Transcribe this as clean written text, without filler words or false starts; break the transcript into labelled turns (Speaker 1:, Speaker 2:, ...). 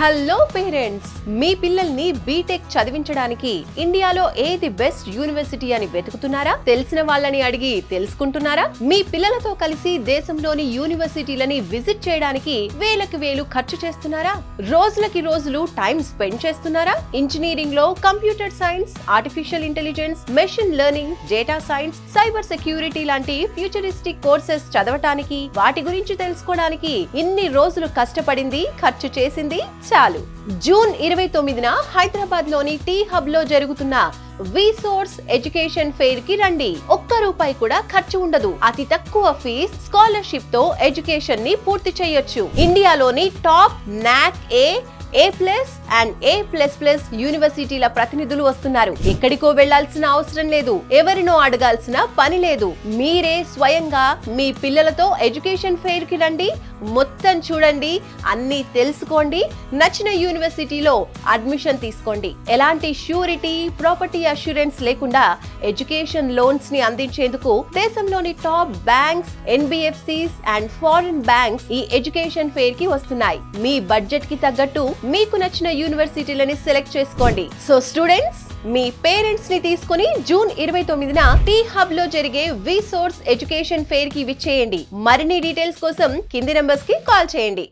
Speaker 1: Hello parents, మీ పిల్లల్ని BTech చదివించడానికి ఇండియాలో ఏది బెస్ట్ యూనివర్సిటీ అని వెతుకుతున్నారా? తెలిసిన వాళ్ళని అడిగి తెలుసుకుంటున్నారా? మీ పిల్లలతో కలిసి దేశంలోని యూనివర్సిటీలని విజిట్ చేయడానికి వేలకు వేలు ఖర్చు చేస్తున్నారా? రోజులకి రోజులు టైం స్పెండ్ చేస్తున్నారా? ఇంజనీరింగ్ లో computer science, artificial intelligence, machine learning, data science, cyber security లాంటి ఫ్యూచరిస్టిక్ కోర్సెస్ చదవటానికి, వాటి గురించి తెలుసుకోవడానికి ఇన్ని రోజులు కష్టపడింది, ఖర్చు చేసింది చాలు. జూన్ 29న హైదరాబాద్ లోని టీ హబ్ లో జరుగుతున్న విసోర్స్ ఎడ్యుకేషన్ ఫెయిర్ కి రండి. ఒక్క రూపాయి కూడా ఖర్చు ఉండదు. అతి తక్కువ ఫీజ్, స్కాలర్షిప్ తో ఎడ్యుకేషన్ ని పూర్తి చేయొచ్చు. ఇండియాలోని టాప్ నాక్ A+ అండ్ A++ యూనివర్సిటీల ప్రతినిధులు వస్తున్నారు. ఎక్కడికో వెళ్లాల్సిన అవసరం లేదు, ఎవరినో అడగాల్సిన పని లేదు. మీరే స్వయంగా మీ పిల్లలతో ఎడ్యుకేషన్ ఫెయిర్ కి రండి, మొత్తం చూడండి, అన్ని తెలుసుకోండి, నచ్చిన యూనివర్సిటీలో అడ్మిషన్ తీసుకోండి. ఎలాంటి ష్యూరిటీ, ప్రాపర్టీ అష్యూరెన్స్ లేకుండా ఎడ్యుకేషన్ లోన్స్ ని అందించేందుకు దేశంలోని top banks, NBFCs and foreign banks ఈ ఎడ్యుకేషన్ ఫెయిర్ కి వస్తున్నాయి. మీ బడ్జెట్ కి తగ్గట్టు మీకు నచ్చిన యూనివర్సిటీలని సెలెక్ట్ చేసుకోండి. సో స్టూడెంట్స్, మీ పేరెంట్స్ ని తీసుకుని జూన్ 29న టీ హబ్ లో జరిగే విసోర్స్ ఎడ్యుకేషన్ ఫెయిర్ కి విచ్చేయండి. మరిన్ని డీటెయిల్స్ కోసం కింది నంబర్స్ కి కాల్ చేయండి.